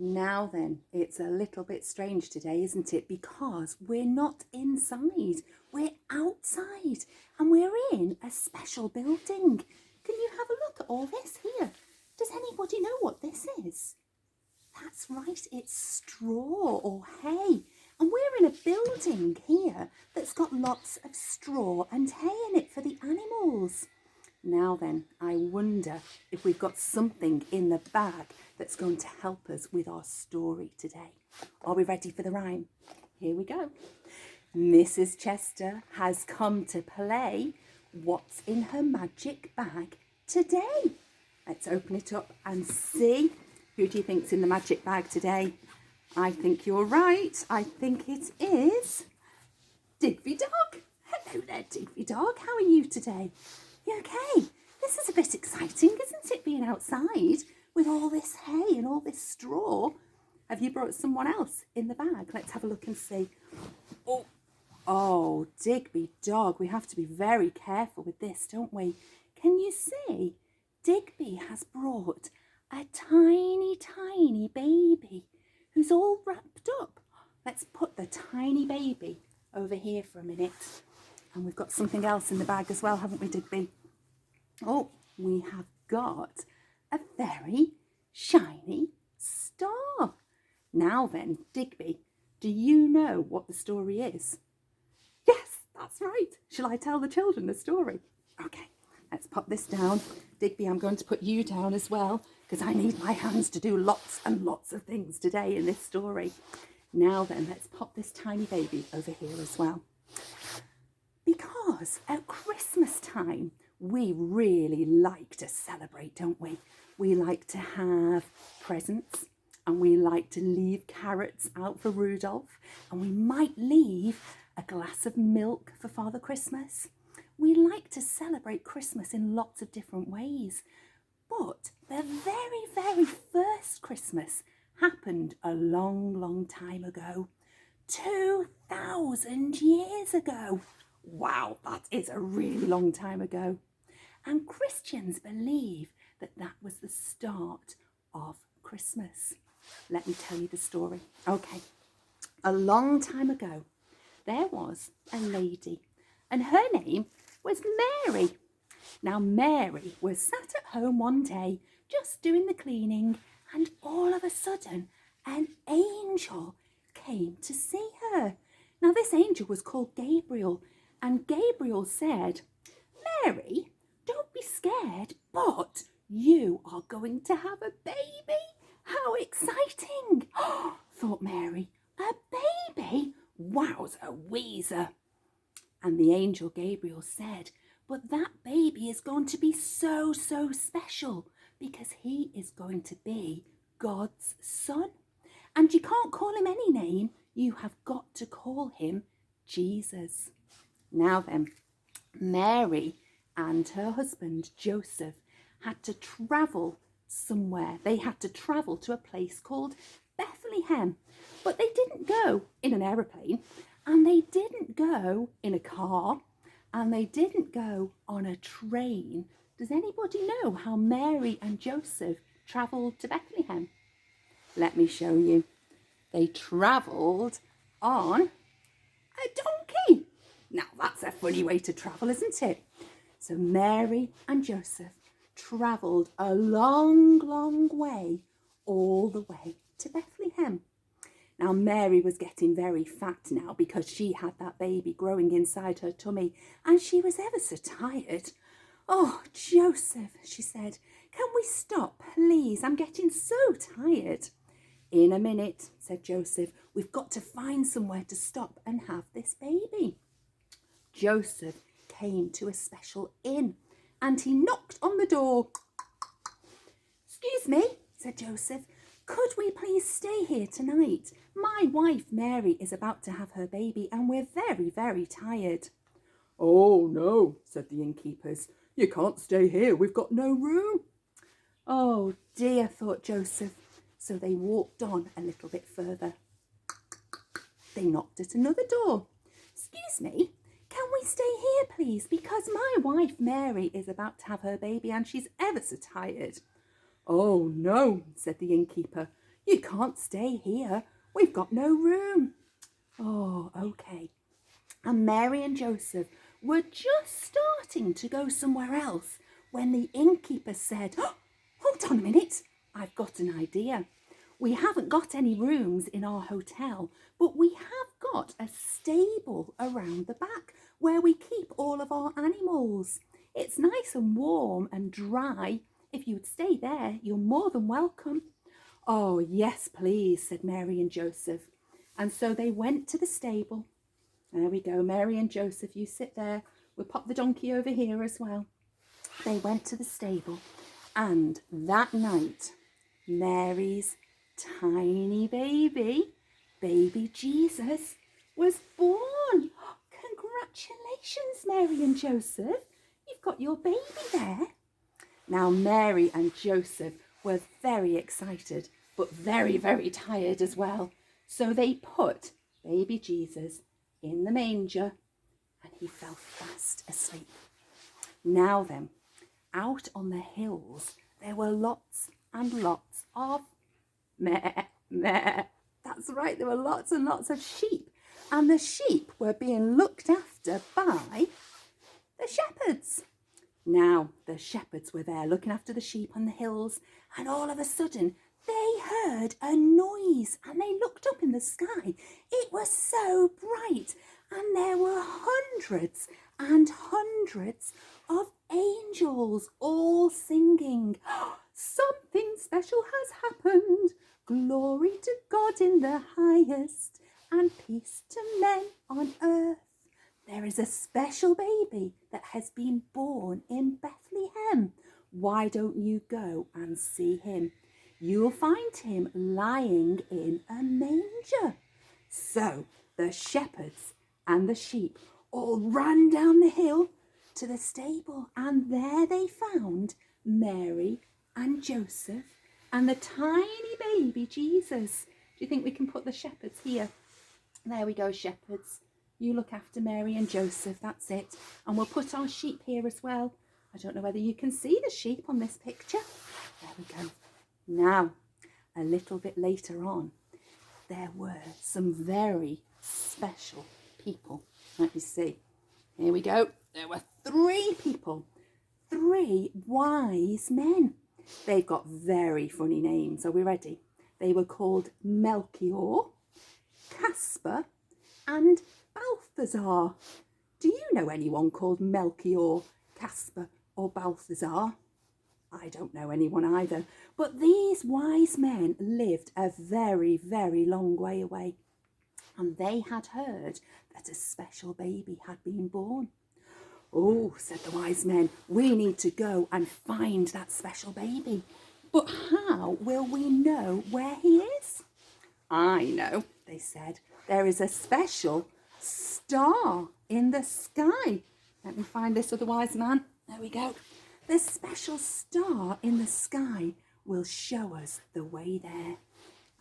Now then, it's a little bit strange today, isn't it? Because we're not inside, we're outside and we're in a special building. Can you have a look at all this here? Does anybody know what this is? That's right, it's straw or hay. And we're in a building here that's got lots of straw and hay in it for the animals. Now then, I wonder if we've got something in the bag that's going to help us with our story today. Are we ready for the rhyme? Here we go. Mrs. Chester has come to play. What's in her magic bag today? Let's open it up and see. Who do you think's in the magic bag today? I think you're right. I think it is Digby Dog. Hello there, Digby Dog. How are you today? You okay? This is a bit exciting, isn't it, being outside with all this hay and all this straw? Have you brought someone else in the bag? Let's have a look and see. Oh, Digby Dog, we have to be very careful with this, don't we? Can you see? Digby has brought a tiny, tiny baby who's all wrapped up. Let's put the tiny baby over here for a minute. And we've got something else in the bag as well, haven't we, Digby? Oh, we have got a very shiny star. Now then, Digby, do you know what the story is? Yes, that's right. Shall I tell the children the story? Okay, let's pop this down. Digby, I'm going to put you down as well because I need my hands to do lots and lots of things today in this story. Now then, let's pop this tiny baby over here as well. Because at Christmas time, we really like to celebrate, don't we? We like to have presents and we like to leave carrots out for Rudolph, and we might leave a glass of milk for Father Christmas. We like to celebrate Christmas in lots of different ways. But the very, very first Christmas happened a long, long time ago. 2,000 years ago. Wow, that is a really long time ago. And Christians believe that that was the start of Christmas. Let me tell you the story. Okay, a long time ago, there was a lady and her name was Mary. Now, Mary was sat at home one day just doing the cleaning, and all of a sudden an angel came to see her. Now, this angel was called Gabriel, and Gabriel said, Mary, don't be scared, but you are going to have a baby. How exciting, thought Mary. A baby? Wowza Weezer. And the angel Gabriel said, but that baby is going to be so, so special because he is going to be God's son. And you can't call him any name. You have got to call him Jesus. Now then, Mary and her husband Joseph had to travel somewhere. They had to travel to a place called Bethlehem. But they didn't go in an aeroplane, and they didn't go in a car, and they didn't go on a train. Does anybody know how Mary and Joseph travelled to Bethlehem? Let me show you. They travelled on a donkey. Now, that's a funny way to travel, isn't it? So Mary and Joseph travelled a long, long way, all the way to Bethlehem. Now, Mary was getting very fat now because she had that baby growing inside her tummy, and she was ever so tired. Oh, Joseph, she said, can we stop, please? I'm getting so tired. In a minute, said Joseph, we've got to find somewhere to stop and have this baby. Joseph came to a special inn and he knocked on the door. Excuse me, said Joseph, could we please stay here tonight? My wife Mary is about to have her baby and we're very, very tired. Oh no, said the innkeepers, you can't stay here, we've got no room. Oh dear, thought Joseph. So they walked on a little bit further. They knocked at another door. Excuse me, can we stay here please? Because my wife Mary is about to have her baby and she's ever so tired. Oh no, said the innkeeper, You can't stay here. We've got no room. Oh, okay. And Mary and Joseph were just starting to go somewhere else when the innkeeper said, oh, hold on a minute, I've got an idea. We haven't got any rooms in our hotel, but we have got a stable around the back where we keep all of our animals. It's nice and warm and dry. If you would stay there, you're more than welcome. Oh, yes, please, said Mary and Joseph. And so they went to the stable. There we go, Mary and Joseph, you sit there. We'll pop the donkey over here as well. They went to the stable, and that night, Mary's tiny baby Jesus, was born. Congratulations, Mary and Joseph. You've got your baby there. Now, Mary and Joseph were very excited, but very, very tired as well. So they put baby Jesus in the manger, and he fell fast asleep. Now then, out on the hills, there were lots and lots of meh. That's right, there were lots and lots of sheep, and the sheep were being looked after by the shepherds. Now, the shepherds were there looking after the sheep on the hills, and all of a sudden, they heard a noise, and they looked up in the sky. It was so bright, and there were hundreds and hundreds of angels all singing. Something special has happened. Glory to God in the highest, and peace to men on earth. There is a special baby that has been born in Bethlehem. Why don't you go and see him? You'll find him lying in a manger. So the shepherds and the sheep all ran down the hill to the stable, and there they found Mary and Joseph and the tiny baby Jesus. Do you think we can put the shepherds here? There we go, shepherds. You look after Mary and Joseph, that's it. And we'll put our sheep here as well. I don't know whether you can see the sheep on this picture. There we go. Now, a little bit later on, there were some very special people. Let me see. Here we go. There were 3 people, 3 wise men. They've got very funny names. Are we ready? They were called Melchior, Casper, and Balthazar. Do you know anyone called Melchior, Casper, or Balthazar? I don't know anyone either. But these wise men lived a very, very long way away. And they had heard that a special baby had been born. Oh, said the wise men, we need to go and find that special baby. But how will we know where he is? I know, they said. There is a special star in the sky. Let me find this other wise man. There we go. The special star in the sky will show us the way there.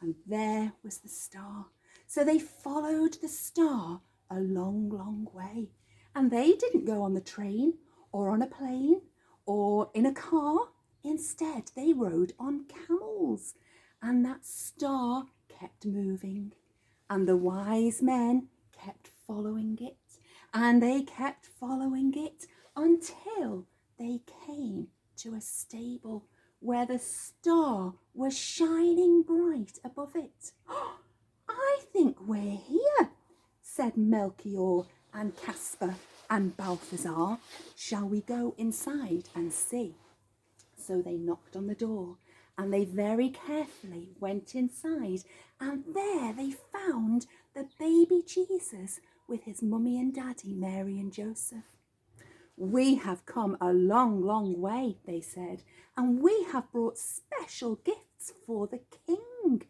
And there was the star. So they followed the star a long, long way. And they didn't go on the train or on a plane or in a car. Instead, they rode on camels. And that star kept moving. And the wise men kept following it. And they kept following it until they came to a stable where the star was shining bright above it. I think we're here, said Melchior and Casper and Balthazar. Shall we go inside and see? So they knocked on the door, and they very carefully went inside, and there they found the baby Jesus with his mummy and daddy, Mary and Joseph. We have come a long, long way, they said, and we have brought special gifts for the king.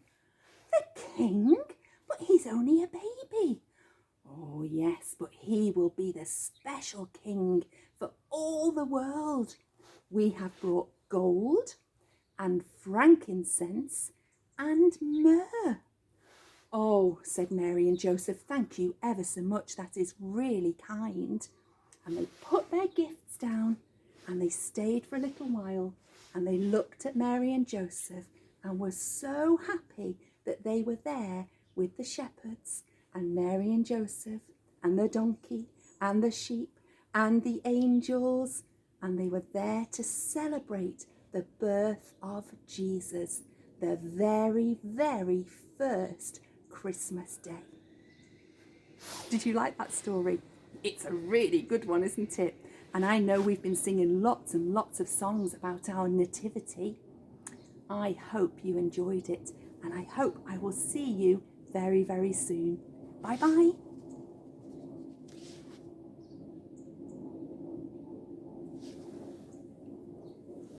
The king? But he's only a baby. Oh, yes, but he will be the special king for all the world. We have brought gold and frankincense and myrrh. Oh, said Mary and Joseph, thank you ever so much. That is really kind. And they put their gifts down, and they stayed for a little while, and they looked at Mary and Joseph and were so happy that they were there with the shepherds and Mary and Joseph and the donkey and the sheep and the angels, and they were there to celebrate the birth of Jesus, the very, very first Christmas day. Did you like that story? It's a really good one, isn't it? And I know we've been singing lots and lots of songs about our nativity. I hope you enjoyed it, and I hope I will see you very, very soon. Bye-bye.